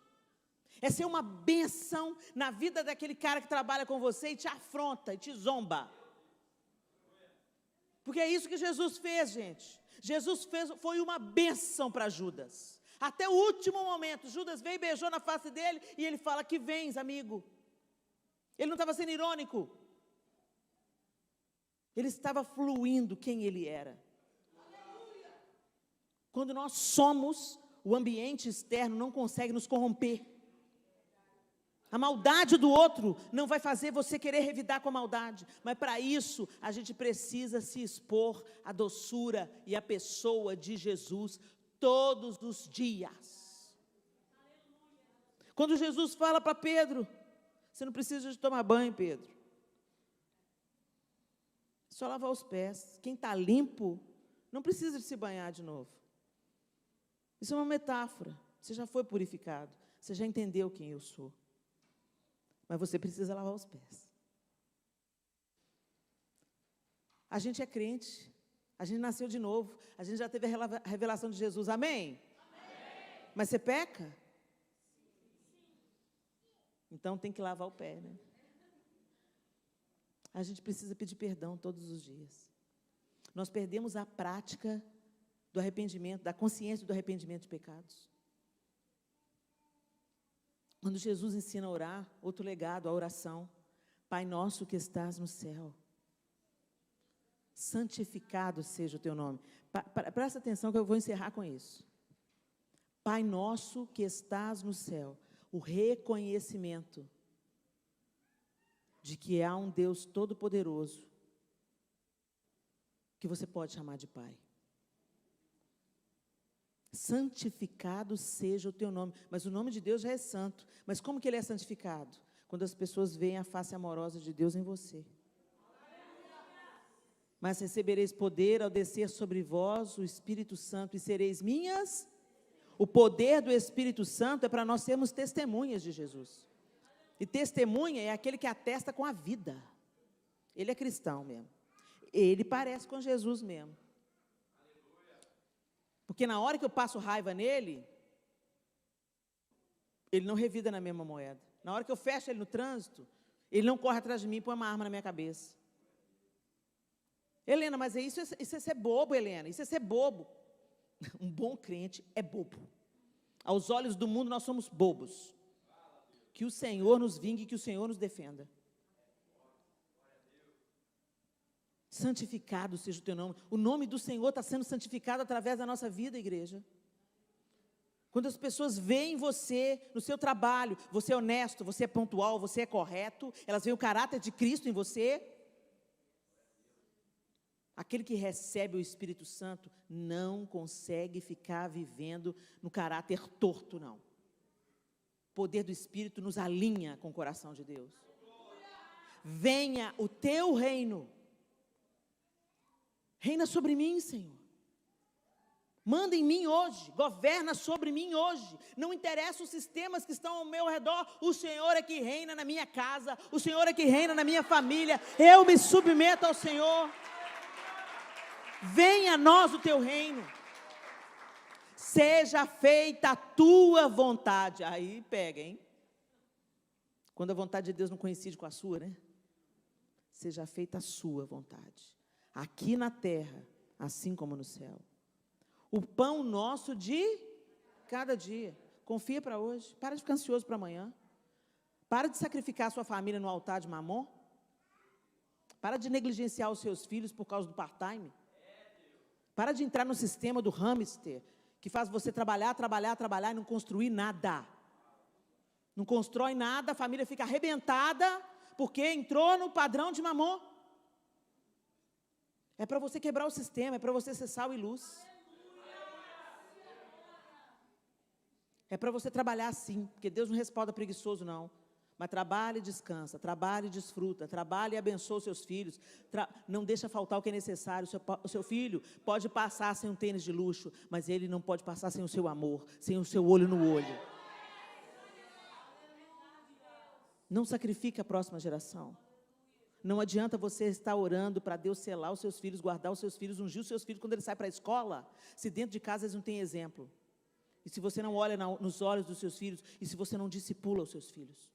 É ser uma bênção na vida daquele cara que trabalha com você e te afronta, e te zomba. Porque é isso que Jesus fez, gente. Foi uma bênção para Judas. Até o último momento, Judas veio e beijou na face dele, e ele fala, que vens, amigo. Ele não estava sendo irônico. Ele estava fluindo quem ele era. Quando nós somos, o ambiente externo não consegue nos corromper. A maldade do outro não vai fazer você querer revidar com a maldade. Mas para isso, a gente precisa se expor à doçura e à pessoa de Jesus todos os dias. Quando Jesus fala para Pedro, você não precisa de tomar banho, Pedro. É só lavar os pés. Quem está limpo, não precisa de se banhar de novo. Isso é uma metáfora. Você já foi purificado. Você já entendeu quem eu sou. Mas você precisa lavar os pés. A gente é crente. A gente nasceu de novo. A gente já teve a revelação de Jesus. Amém? Amém. Mas você peca? Então tem que lavar o pé, né? A gente precisa pedir perdão todos os dias. Nós perdemos a prática do arrependimento, da consciência do arrependimento de pecados. Quando Jesus ensina a orar, outro legado, a oração. Pai nosso que estás no céu, santificado seja o teu nome. Presta atenção que eu vou encerrar com isso. Pai nosso que estás no céu, o reconhecimento de que há um Deus todo-poderoso que você pode chamar de Pai. Santificado seja o teu nome. Mas o nome de Deus já é santo. Mas como que ele é santificado? Quando as pessoas veem a face amorosa de Deus em você. Mas recebereis poder ao descer sobre vós o Espírito Santo e sereis minhas. O poder do Espírito Santo é para nós sermos testemunhas de Jesus. E testemunha é aquele que atesta com a vida. Ele é cristão mesmo. Ele parece com Jesus mesmo. Porque na hora que eu passo raiva nele, ele não revida na mesma moeda. Na hora que eu fecho ele no trânsito, ele não corre atrás de mim e põe uma arma na minha cabeça. Helena, mas isso é ser bobo, Helena, isso é ser bobo. Um bom crente é bobo. Aos olhos do mundo nós somos bobos. Que o Senhor nos vingue, que o Senhor nos defenda. Santificado seja o teu nome. O nome do Senhor está sendo santificado através da nossa vida, igreja. Quando as pessoas veem você no seu trabalho, você é honesto, você é pontual, você é correto, elas veem o caráter de Cristo em você. Aquele que recebe o Espírito Santo não consegue ficar vivendo no caráter torto, não. O poder do Espírito nos alinha com o coração de Deus. Venha o teu reino. Reina sobre mim, Senhor. Manda em mim hoje, governa sobre mim hoje. Não interessa os sistemas que estão ao meu redor, o Senhor é que reina na minha casa, o Senhor é que reina na minha família. Eu me submeto ao Senhor. Venha a nós o teu reino. Seja feita a tua vontade. Aí pega, hein? Quando a vontade de Deus não coincide com a sua, né? Seja feita a sua vontade. Aqui na terra, assim como no céu. O pão nosso de cada dia. Confia para hoje. Para de ficar ansioso para amanhã. Para de sacrificar a sua família no altar de Mamon. Para de negligenciar os seus filhos por causa do part-time. Para de entrar no sistema do hamster, que faz você trabalhar e não construir nada. Não constrói nada, a família fica arrebentada, porque entrou no padrão de Mamon. É para você quebrar o sistema, é para você ser sal e luz. É para você trabalhar assim, porque Deus não respalda preguiçoso, não. Mas trabalhe e descansa, trabalhe e desfruta, trabalhe e abençoa os seus filhos. Não deixa faltar o que é necessário. O seu filho pode passar sem um tênis de luxo, mas ele não pode passar sem o seu amor, sem o seu olho no olho. Não sacrifique a próxima geração. Não adianta você estar orando para Deus selar os seus filhos, guardar os seus filhos, ungir os seus filhos quando eles saem para a escola, se dentro de casa eles não têm exemplo. E se você não olha nos olhos dos seus filhos, e se você não discipula os seus filhos.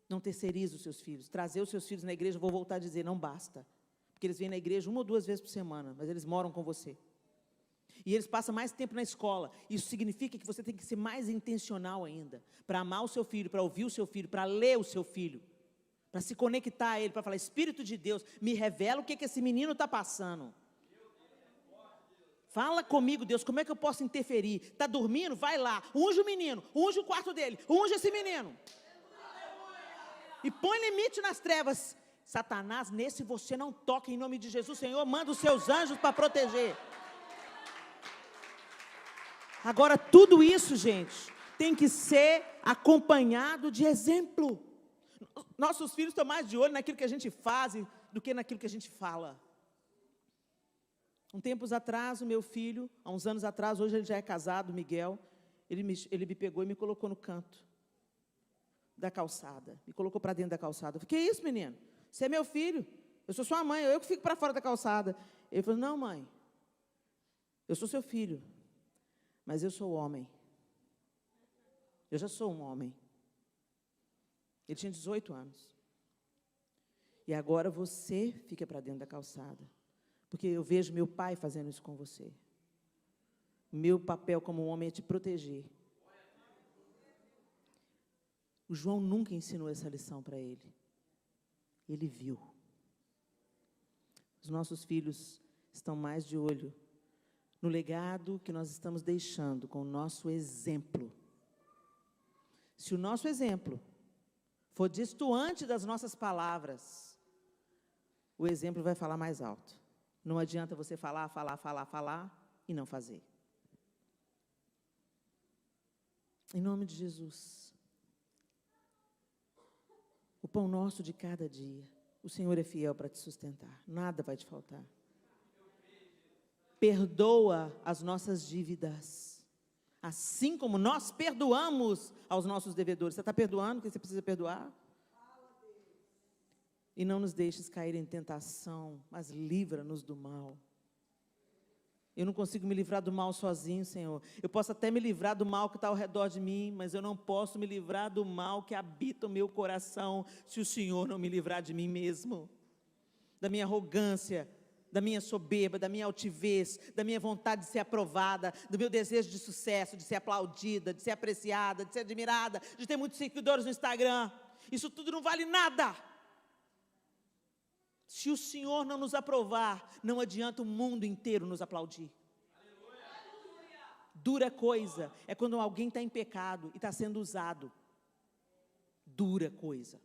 Não terceiriza os seus filhos. Trazer os seus filhos na igreja, vou voltar a dizer, não basta. Porque eles vêm na igreja 1 ou 2 vezes por semana, mas eles moram com você. E eles passam mais tempo na escola. Isso significa que você tem que ser mais intencional ainda. Para amar o seu filho, para ouvir o seu filho, para ler o seu filho. Para se conectar a ele, para falar, Espírito de Deus, me revela o que esse menino está passando. Fala comigo, Deus, como é que eu posso interferir? Está dormindo? Vai lá, unge o menino, unge o quarto dele, unge esse menino. E põe limite nas trevas. Satanás, nesse você não toca em nome de Jesus. Senhor, manda os seus anjos para proteger. Agora, tudo isso, gente, tem que ser acompanhado de exemplo. Nossos filhos estão mais de olho naquilo que a gente faz do que naquilo que a gente fala. Tempos atrás, o meu filho, há uns anos atrás, hoje ele já é casado, Miguel, ele me pegou e me colocou no canto da calçada, me colocou para dentro da calçada. Eu falei, que isso, menino? Você é meu filho, eu sou sua mãe, eu que fico para fora da calçada. Ele falou, não, mãe, eu sou seu filho, mas eu sou homem. Eu já sou um homem. Ele tinha 18 anos. E agora você fica para dentro da calçada, porque eu vejo meu pai fazendo isso com você. Meu papel como homem é te proteger. O João nunca ensinou essa lição para ele. Ele viu. Os nossos filhos estão mais de olho no legado que nós estamos deixando com o nosso exemplo. Se o nosso exemplo for destoante das nossas palavras, o exemplo vai falar mais alto. Não adianta você falar e não fazer. Em nome de Jesus. O pão nosso de cada dia. O Senhor é fiel para te sustentar. Nada vai te faltar. Perdoa as nossas dívidas. Assim como nós perdoamos aos nossos devedores. Você está perdoando o que você precisa perdoar? E não nos deixes cair em tentação, mas livra-nos do mal. Eu não consigo me livrar do mal sozinho, Senhor. Eu posso até me livrar do mal que está ao redor de mim, mas eu não posso me livrar do mal que habita o meu coração, se o Senhor não me livrar de mim mesmo. da minha arrogância, da minha soberba, da minha altivez, da minha vontade de ser aprovada, do meu desejo de sucesso, de ser aplaudida, de ser apreciada, de ser admirada, de ter muitos seguidores no Instagram. Isso tudo não vale nada. Se o Senhor não nos aprovar, não adianta o mundo inteiro nos aplaudir. Dura coisa é quando alguém está em pecado e está sendo usado. Dura coisa.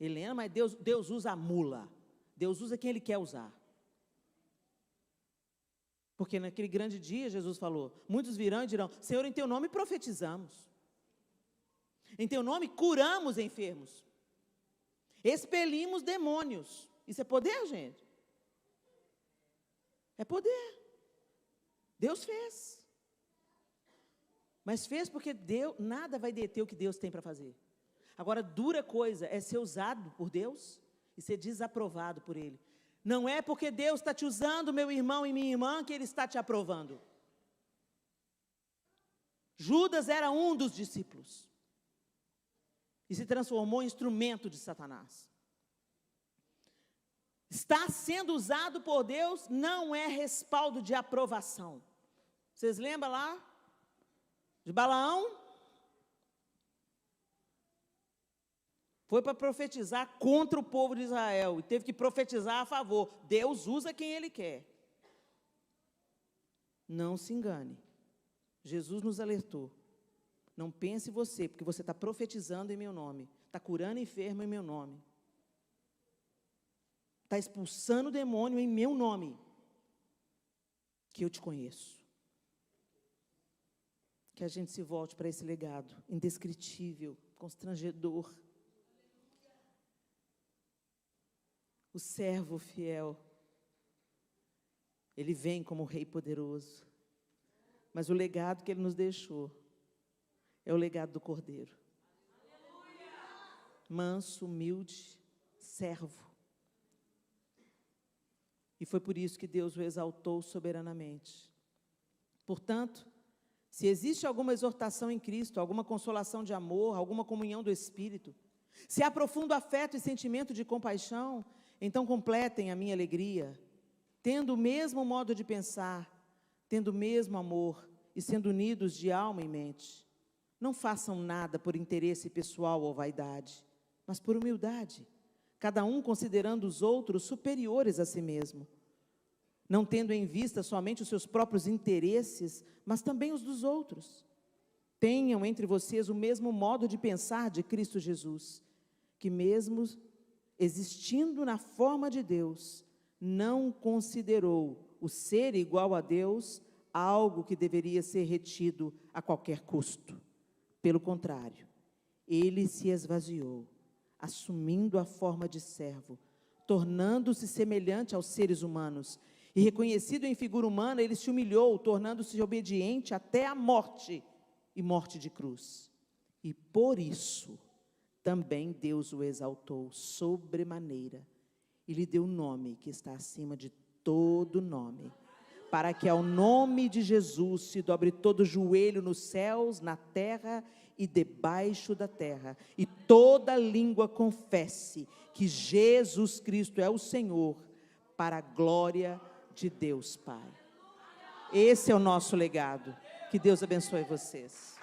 Helena, mas Deus usa a mula. Deus usa quem Ele quer usar. Porque naquele grande dia, Jesus falou, muitos virão e dirão, Senhor, em Teu nome profetizamos. Em Teu nome curamos enfermos. Expelimos demônios. Isso é poder, gente? É poder. Deus fez. Mas fez porque Deus, nada vai deter o que Deus tem para fazer. Agora, dura coisa é ser usado por Deus e ser desaprovado por Ele. Não é porque Deus está te usando, meu irmão e minha irmã, que Ele está te aprovando. Judas era um dos discípulos. E se transformou em instrumento de Satanás. Estar sendo usado por Deus não é respaldo de aprovação. Vocês lembram lá de Balaão? Foi para profetizar contra o povo de Israel e teve que profetizar a favor. Deus usa quem Ele quer. Não se engane. Jesus nos alertou. Não pense você, porque você está profetizando em meu nome, está curando enfermo em meu nome, está expulsando o demônio em meu nome, que eu te conheço. Que a gente se volte para esse legado indescritível, constrangedor. O servo fiel, ele vem como rei poderoso, mas o legado que ele nos deixou é o legado do Cordeiro. Manso, humilde, servo. E foi por isso que Deus o exaltou soberanamente. Portanto, se existe alguma exortação em Cristo, alguma consolação de amor, alguma comunhão do Espírito, se há profundo afeto e sentimento de compaixão, então completem a minha alegria, tendo o mesmo modo de pensar, tendo o mesmo amor e sendo unidos de alma e mente. Não façam nada por interesse pessoal ou vaidade, mas por humildade, cada um considerando os outros superiores a si mesmo, não tendo em vista somente os seus próprios interesses, mas também os dos outros. Tenham entre vocês o mesmo modo de pensar de Cristo Jesus, que mesmo existindo na forma de Deus, não considerou o ser igual a Deus algo que deveria ser retido a qualquer custo. Pelo contrário, Ele se esvaziou, assumindo a forma de servo, tornando-se semelhante aos seres humanos, e reconhecido em figura humana, Ele se humilhou, tornando-se obediente até a morte, e morte de cruz. E por isso, também Deus o exaltou sobremaneira, e lhe deu o nome que está acima de todo nome, para que ao nome de Jesus se dobre todo joelho nos céus, na terra e debaixo da terra, e toda língua confesse que Jesus Cristo é o Senhor, para a glória de Deus Pai. Esse é o nosso legado. Que Deus abençoe vocês.